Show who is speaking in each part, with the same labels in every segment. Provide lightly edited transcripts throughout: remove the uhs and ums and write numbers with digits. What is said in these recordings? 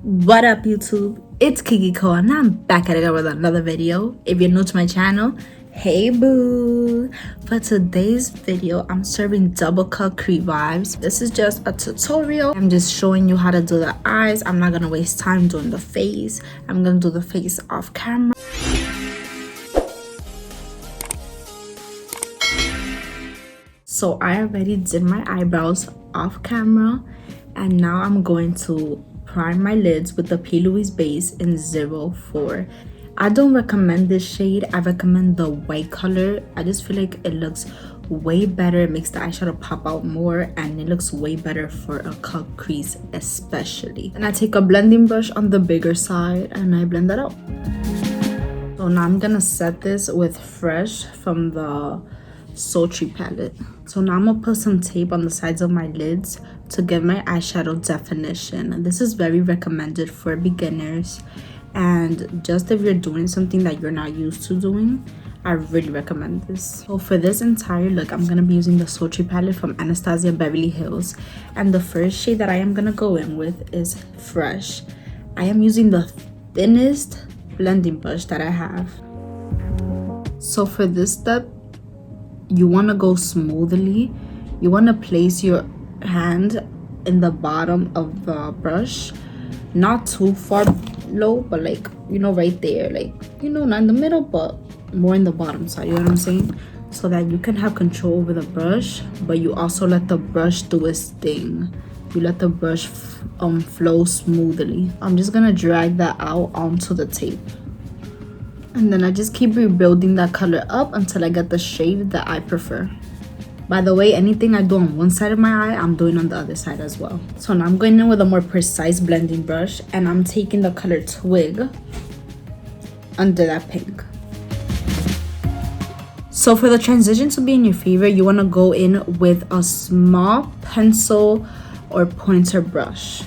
Speaker 1: What up, YouTube? It's Kikiko and I'm back at it with another video. If you're new to my channel, hey boo! For today's video, I'm serving double cut Crease vibes. This is just a tutorial. I'm just showing you how to do the eyes. I'm not gonna waste time doing the face. I'm gonna do the face off camera. So I already did my eyebrows off camera, and now I'm going to prime my lids with the P. Louise base in 04. I don't recommend this shade. I recommend the white color. I just feel like it looks way better. It makes the eyeshadow pop out more, and it looks way better for a cut crease especially. And I take a blending brush on the bigger side and I blend that out. So now I'm gonna set this with Fresh from the Sultry palette. So now I'm gonna put some tape on the sides of my lids to give my eyeshadow definition. This is very recommended for beginners, and just if you're doing something that you're not used to doing, I really recommend this. So for this entire look, I'm gonna be using the Sultry palette from Anastasia Beverly Hills, and the first shade that I am gonna go in with is Fresh. I am using the thinnest blending brush that I have. So for this step, you want to go smoothly. You want to place your hand in the bottom of the brush, not too far low, but like, you know, right there, like, you know, not in the middle, but more in the bottom side, you know what I'm saying? So that you can have control over the brush, but you also let the brush do its thing. You let the brush flow smoothly. I'm just gonna drag that out onto the tape, and then I just keep rebuilding that color up until I get the shade that I prefer. By the way, anything I do on one side of my eye, I'm doing on the other side as well. So now I'm going in with a more precise blending brush, and I'm taking the color Twig under that pink. So for the transition to be in your favor, you want to go in with a small pencil or pointer brush.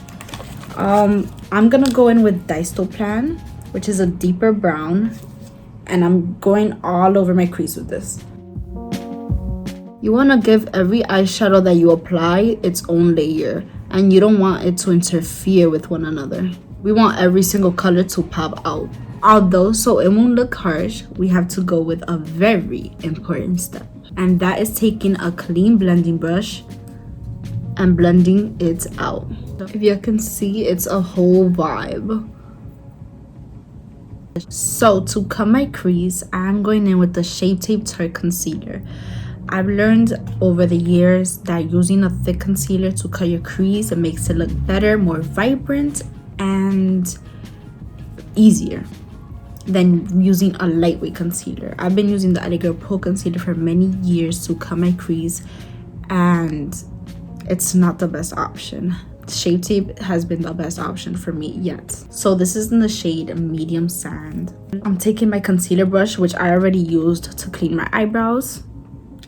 Speaker 1: I'm gonna go in with Dystoplan, which is a deeper brown, and I'm going all over my crease with this. You want to give every eyeshadow that you apply its own layer, and you don't want it to interfere with one another. We want every single color to pop out. Although, so it won't look harsh, we have to go with a very important step, and that is taking a clean blending brush and blending it out. If you can see, it's a whole vibe. So to cut my crease, I'm going in with the Shape Tape Tart Concealer. I've learned over the years that using a thick concealer to cut your crease, it makes it look better, more vibrant, and easier than using a lightweight concealer. I've been using the LA Girl Pro Concealer for many years to cut my crease, and it's not the best option. Shape Tape has been the best option for me yet. So this is in the shade Medium Sand. I'm taking my concealer brush, which I already used to clean my eyebrows.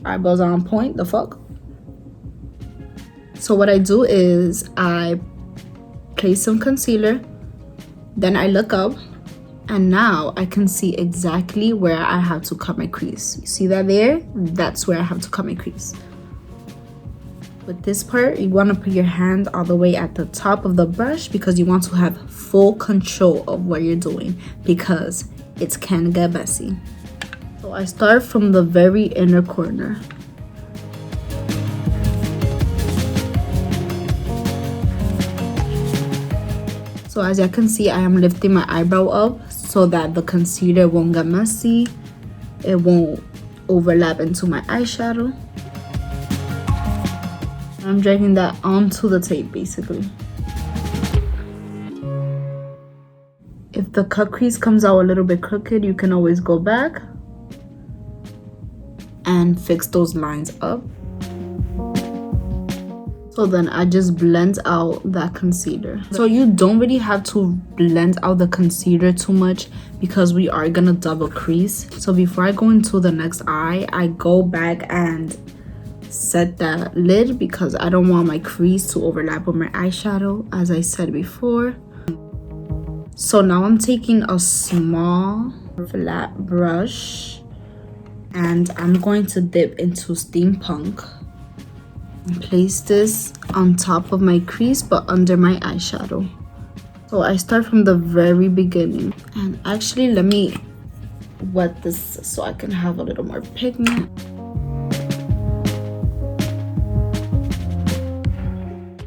Speaker 1: Eyebrows are on point, the fuck. So what I do is I place some concealer, then I look up, and now I can see exactly where I have to cut my crease. You see that there? That's where I have to cut my crease. With this part, you want to put your hand all the way at the top of the brush because you want to have full control of what you're doing, because it can get messy. So I start from the very inner corner. So as you can see, I am lifting my eyebrow up so that the concealer won't get messy. It won't overlap into my eyeshadow. I'm dragging that onto the tape basically. If the cut crease comes out a little bit crooked, you can always go back and fix those lines up. So then I just blend out that concealer. So you don't really have to blend out the concealer too much because we are gonna double crease. So before I go into the next eye, I go back and set that lid because I don't want my crease to overlap with my eyeshadow, as I said before. So now I'm taking a small flat brush and I'm going to dip into Steampunk and place this on top of my crease but under my eyeshadow. So I start from the very beginning, and actually let me wet this so I can have a little more pigment.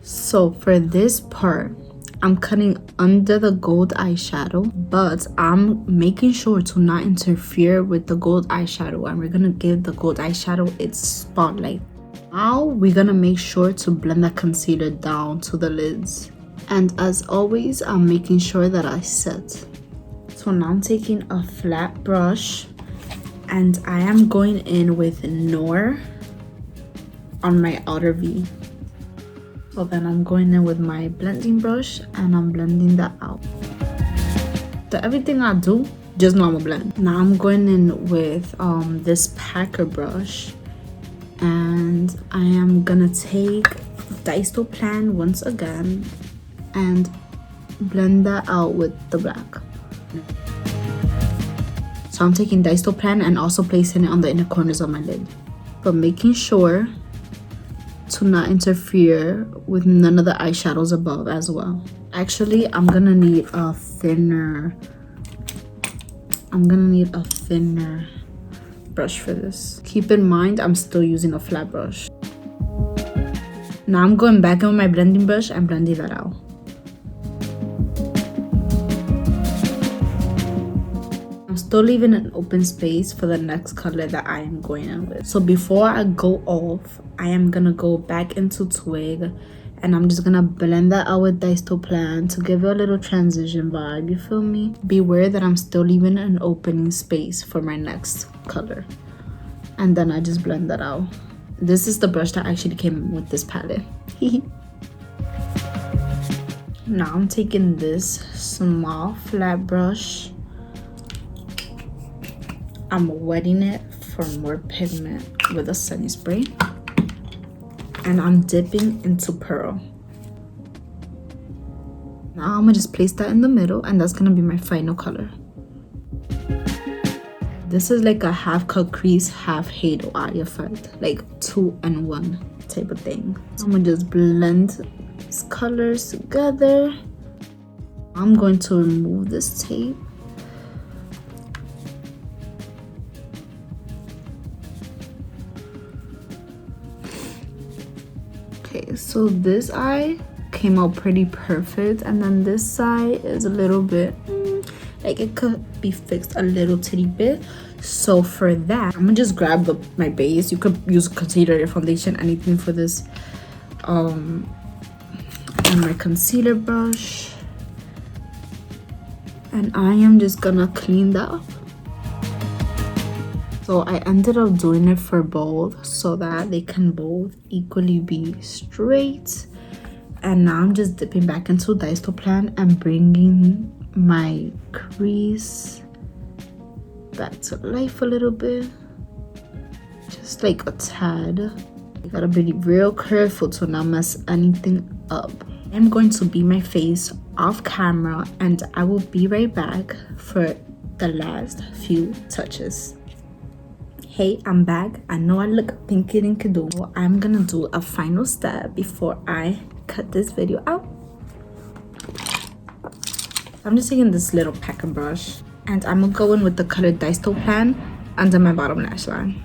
Speaker 1: So for this part, I'm cutting under the gold eyeshadow, but I'm making sure to not interfere with the gold eyeshadow, and we're gonna give the gold eyeshadow its spotlight. Now we're gonna make sure to blend that concealer down to the lids. And as always, I'm making sure that I set. So now I'm taking a flat brush and I am going in with Noir on my outer V. So then I'm going in with my blending brush and I'm blending that out. So everything I do, just normal blend. Now I'm going in with this packer brush, and I am gonna take Dysto Plan once again and blend that out with the black. So I'm taking Dysto Plan and also placing it on the inner corners of my lid, but making sure to not interfere with none of the eyeshadows above as well. Actually, I'm gonna need a thinner brush for this. Keep in mind, I'm still using a flat brush. Now I'm going back in with my blending brush and blending that out. I'm still leaving an open space for the next color that I am going in with. So before I go off, I am gonna go back into Twig and I'm just gonna blend that out with Dysto Plan to give it a little transition vibe, you feel me? Beware that I'm still leaving an opening space for my next color. And then I just blend that out. This is the brush that actually came with this palette. Now I'm taking this small flat brush. I'm wetting it for more pigment with a Sunny Spray. And I'm dipping into Pearl. Now I'm gonna just place that in the middle, and that's gonna be my final color. This is like a half cut crease, half halo eye effect, like 2-in-1 type of thing. So I'm gonna just blend these colors together. I'm going to remove this tape. Okay, so this eye came out pretty perfect, and then this side is a little bit like it could be fixed a little titty bit. So for that, I'm gonna just grab my base. You could use concealer, your foundation, anything for this, and my concealer brush, and I am just gonna clean that up. So I ended up doing it for both so that they can both equally be straight. And now I'm just dipping back into Dysto Plan and bringing my crease back to life a little bit, just like a tad. You gotta be real careful to not mess anything up. I'm going to be my face off camera and I will be right back for the last few touches. Hey, I'm back. I know I look pinky dinky doo. I'm gonna do a final step before I cut this video out. I'm just taking this little packer brush and I'm gonna go in with the color Dysto Plan under my bottom lash line.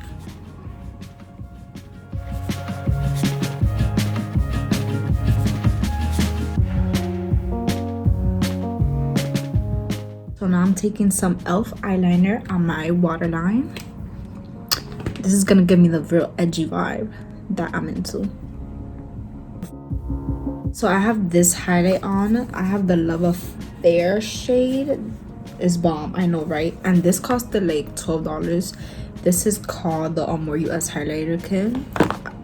Speaker 1: So now I'm taking some e.l.f. eyeliner on my waterline. This is gonna give me the real edgy vibe that I'm into. So I have this highlight on. I have the Love Affair shade. It's bomb, I know, right? And this costed like $12. This is called the More US highlighter kit,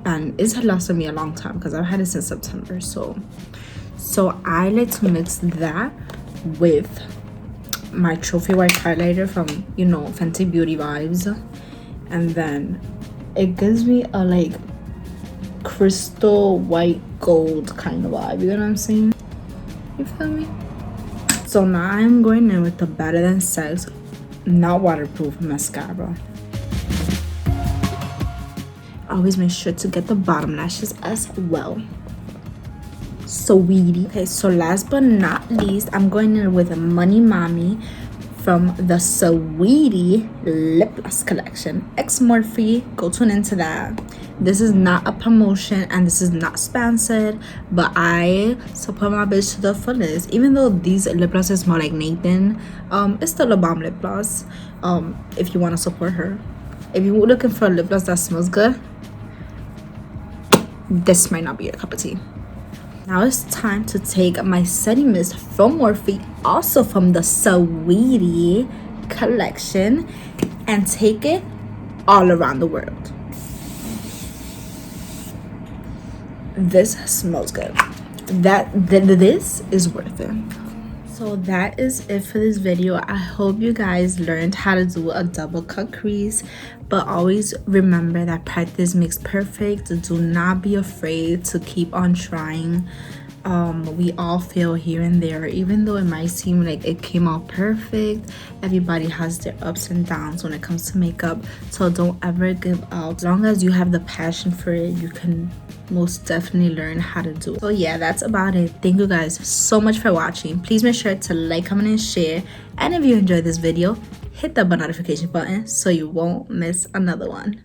Speaker 1: and it's lasted me a long time because I've had it since September. So I like to mix that with my Trophy White highlighter from, you know, Fenty Beauty vibes, and then it gives me a like crystal white gold kind of vibe, you know what I'm saying? You feel me? So now I'm going in with the Better Than Sex not waterproof mascara. Always make sure to get the bottom lashes as well. Sweetie. Okay, so last but not least, I'm going in with Money Mommy from the Sweetie lip gloss collection. Morphe, go tune into that. This is not a promotion and this is not sponsored, but I support my bitch to the fullest. Even though these lip glosses smell like Nathan, it's still a bomb lip gloss. If you want to support her, if you're looking for a lip gloss that smells good, this might not be your cup of tea. Now it's time to take my setting mist from Morphe, also from the Sweetie collection, and take it all around the world. This smells good. This is worth it. So that is it for this video. I hope you guys learned how to do a double cut crease, but always remember that practice makes perfect. Do not be afraid to keep on trying. We all fail here and there, even though it might seem like it came out perfect. Everybody has their ups and downs when it comes to makeup, so don't ever give up. As long as you have the passion for it, you can most definitely learn how to do it. So yeah, that's about it. Thank you guys so much for watching. Please make sure to like, comment, and share, and if you enjoyed this video, hit the bell notification button so you won't miss another one.